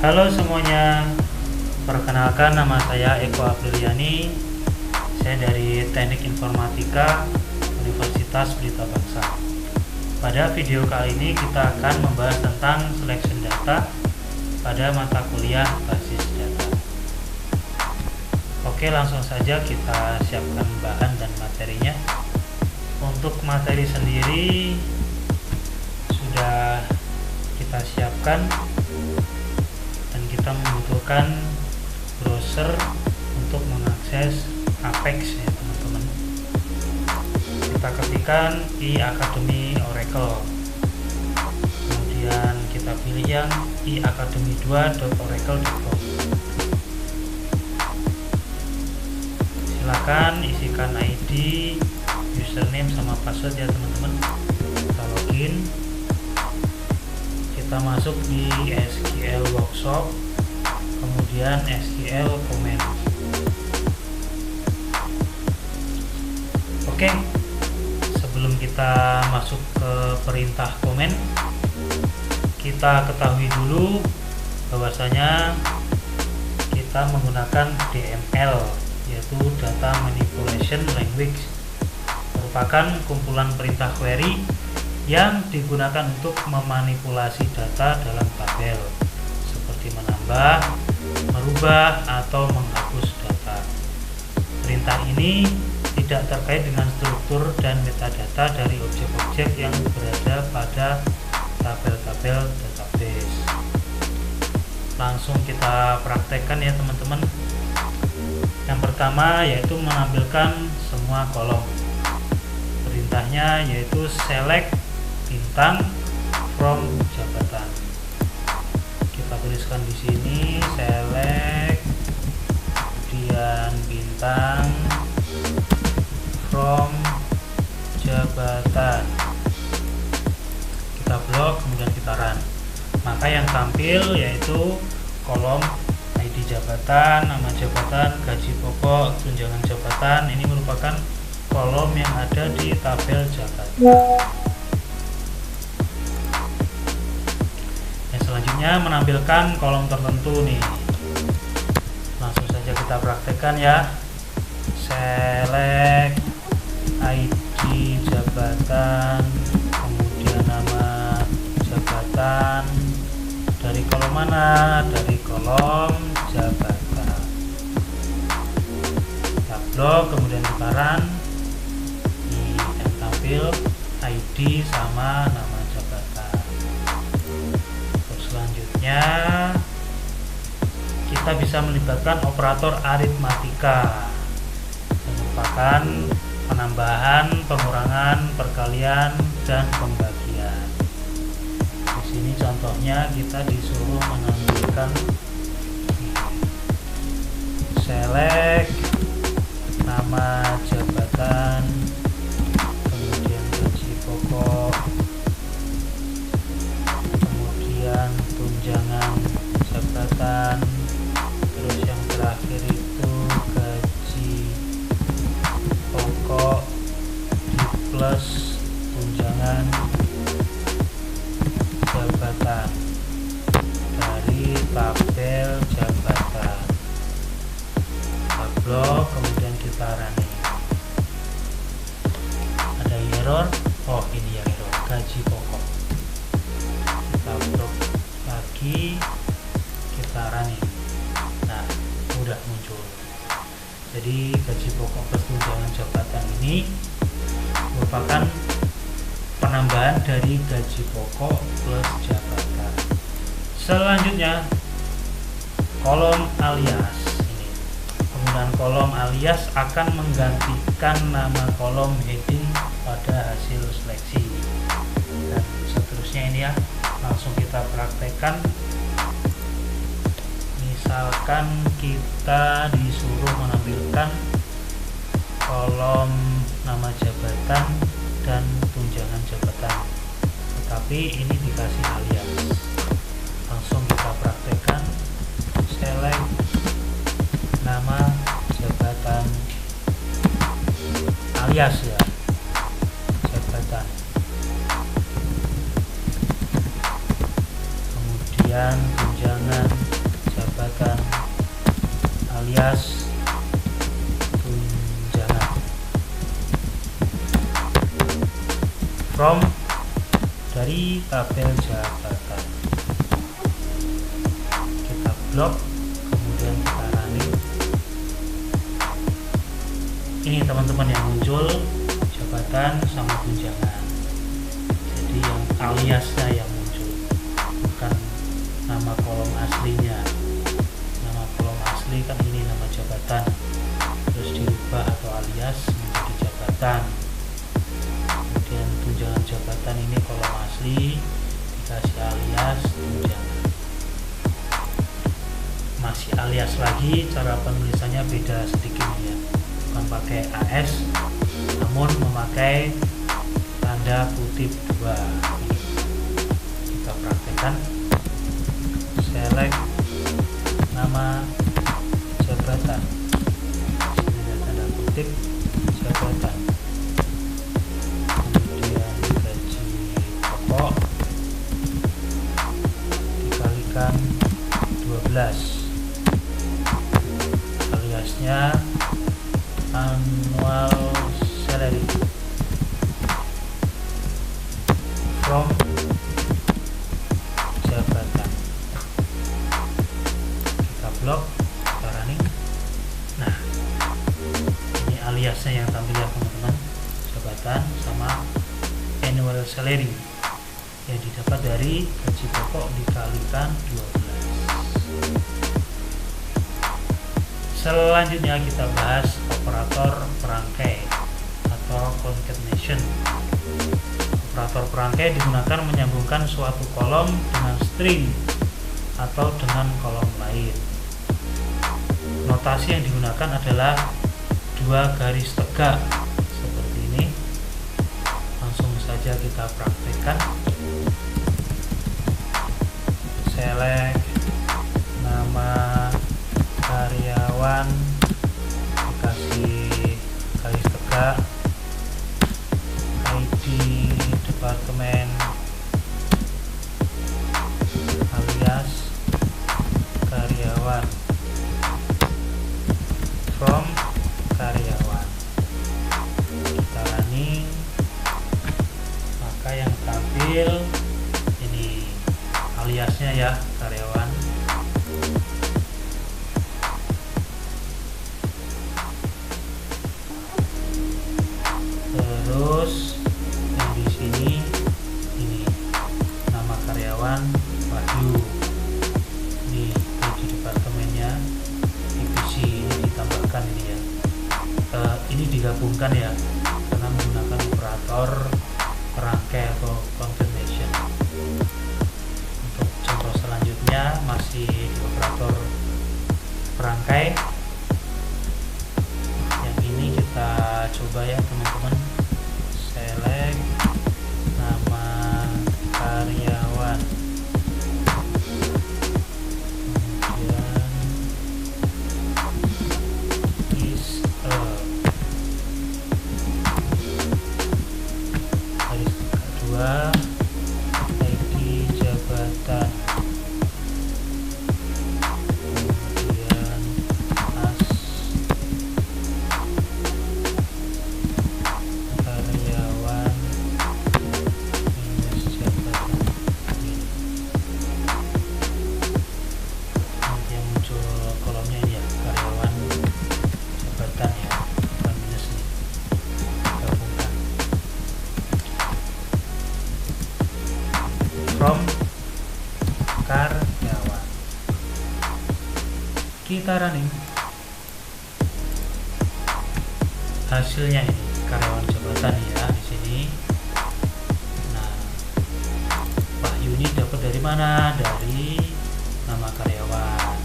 Halo semuanya, perkenalkan nama saya Eko Apriliani. Saya dari Teknik Informatika Universitas Pelita Bangsa. Pada video kali ini kita akan membahas tentang selection data pada mata kuliah basis data. Oke, langsung saja kita siapkan bahan dan materinya. Untuk materi sendiri sudah kita siapkan, dan kita membutuhkan browser untuk mengakses Apex ya teman-teman. Kita ketikkan iAcademy.oracle, kemudian kita pilih yang iacademy2.oracle.com. Silakan isikan ID, username sama password ya teman-teman. Kita login, kita masuk di SQL workshop, kemudian SQL comment. Oke, sebelum kita masuk ke perintah comment, kita ketahui dulu bahwasanya kita menggunakan DML, yaitu Data Manipulation Language, merupakan kumpulan perintah query yang digunakan untuk memanipulasi data dalam tabel, seperti menambah, merubah, atau menghapus data. Perintah ini tidak terkait dengan struktur dan metadata dari objek-objek yang berada pada tabel-tabel database. Langsung kita praktekkan ya teman-teman. Yang pertama yaitu menampilkan semua kolom. Perintahnya yaitu select bintang from jabatan. Kita tuliskan di sini select, kemudian bintang from jabatan. Kita blok, kemudian kita run. Maka yang tampil yaitu kolom ID jabatan, nama jabatan, gaji pokok, tunjangan jabatan. Ini merupakan kolom yang ada di tabel jabatan. Selanjutnya menampilkan kolom tertentu nih. Langsung saja kita praktekkan ya. Select ID jabatan, kemudian nama jabatan. Dari kolom mana? Dari kolom jabatan. Kita blok, kemudian kita run. Nih yang tampil ID sama nama jabatan. Selanjutnya kita bisa melibatkan operator aritmatika, yang merupakan penambahan, pengurangan, perkalian, dan pembagian. Di sini contohnya kita disuruh menampilkan select nama jabatan, kemudian gaji pokok, kemudian tunjangan jabatan, terus yang terakhir itu gaji pokok plus tunjangan jabatan dari tabel jabatan. Kita blok, kemudian kita running. Ada error, oh ini ya error, gaji pokok. Kita blok lagi, kita running. Nah, udah muncul. Jadi gaji pokok plus tunjangan jabatan ini merupakan penambahan dari gaji pokok plus jabatan. Selanjutnya kolom alias ini. Penggunaan kolom alias akan menggantikan nama kolom heading pada hasil seleksi, dan seterusnya ini ya. Langsung kita praktekkan. Misalkan kita disuruh menampilkan kolom nama jabatan dan tunjangan jabatan, tetapi ini dikasih alias. Langsung kita praktekkan. Select nama jabatan alias ya, jabatan, kemudian tunjangan tunjangan jabatan alias tunjangan. From dari tabel jabatan, kita blok, kemudian kita running. Ini teman-teman yang muncul jabatan sama tunjangan, jadi yang aliasnya yang muncul, bukan nama kolom aslinya. Nama kolom asli kan ini nama jabatan, terus dirubah atau alias menjadi jabatan. Kemudian tunjangan jabatan ini kolom asli dikasih alias tunjangan. Masih alias lagi, cara penulisannya beda sedikit ya, bukan pakai AS namun memakai tanda kutip 2. Kita praktekkan. Select nama jabatan, ini ada tanda kutip jabatan, kemudian gaji pokok dikalikan 12, aliasnya annual salary. From jabatan, kita blok, kita running. Nah, ini aliasnya yang tampil ya teman-teman, jabatan sama annual salary yang didapat dari gaji pokok dikalikan 12. Selanjutnya kita bahas operator perangkai atau concatenation. Operator perangkai digunakan menyambungkan suatu kolom dengan string atau dengan kolom lain. Notasi yang digunakan adalah 2 garis tegak seperti ini. Langsung saja kita praktekkan. Select nama karyawan, dikasih garis tegak, ID departemen, alias karyawan, from karyawan. Kita running, maka yang tampil ini aliasnya ya, karyawan. Terus yang di sini ini nama karyawan Wahyu, ini di departemennya divisi, ini ditambahkan ini ya, ini digabungkan ya karena menggunakan operator perangkai atau concatenation. Untuk contoh selanjutnya masih di operator perangkai. Yang ini kita coba ya teman-teman. Select nama karyawan, kemudian is a, garis kedua, ID jabatan, kemudian as karyawan minus jabatan. Nanti yang muncul kolomnya ini ya, karyawan jabatan ya, bukan minus nih, gabungkan. From karyawan, kita running. Hasilnya ini karyawan jabatan ya di sini. Nah, Wahyu ini dapat dari mana? Dari nama karyawan.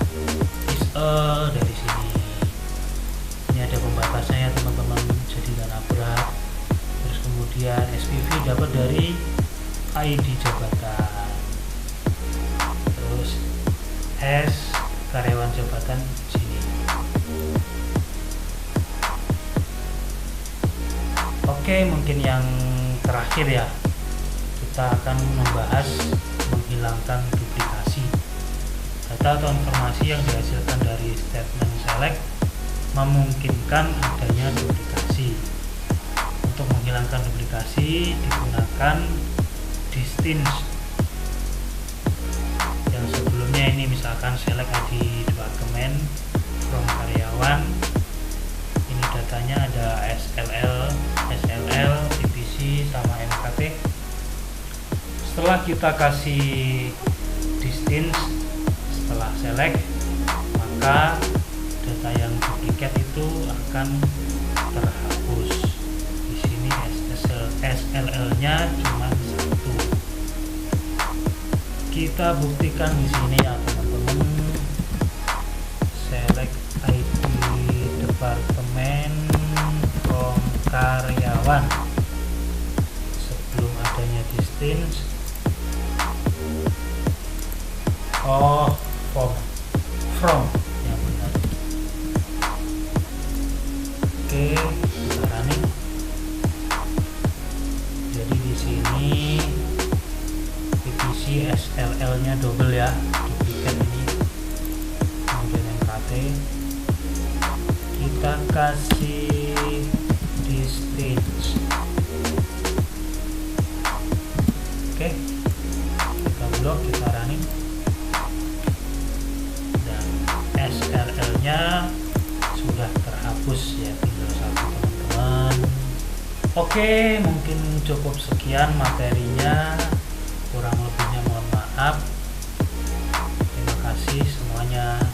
Is a dari sini. Ini ada pembatasnya ya teman-teman, jadi dana berat. Terus kemudian SPV dapat dari ID jabatan. Terus S karyawan jabatan sini. Oke, mungkin yang terakhir ya, kita akan membahas menghilangkan duplikasi. Data atau informasi yang dihasilkan dari statement select memungkinkan adanya duplikasi. Untuk menghilangkan duplikasi digunakan distance. Yang sebelumnya ini misalkan select ID departemen from karyawan, ini datanya ada SLL, PPC sama MKT. Setelah kita kasih distance setelah select, maka data yang duplikat itu akan terhapus. Di sini SLL-nya cuma 1. Kita buktikan di sini ya teman-teman. Select ID departemen from karyawan. Sebelum adanya distance. From yang benar. Oke, kita running. Jadi di sini PPC SLL-nya double ya, duplikat ini. Kemudian MKT kita kasih distance. Oke, kita blok, kita running. SLL-nya sudah terhapus ya, tinggal 1 teman-teman. Oke, mungkin cukup sekian materinya, kurang lebihnya mohon maaf. Terima kasih semuanya.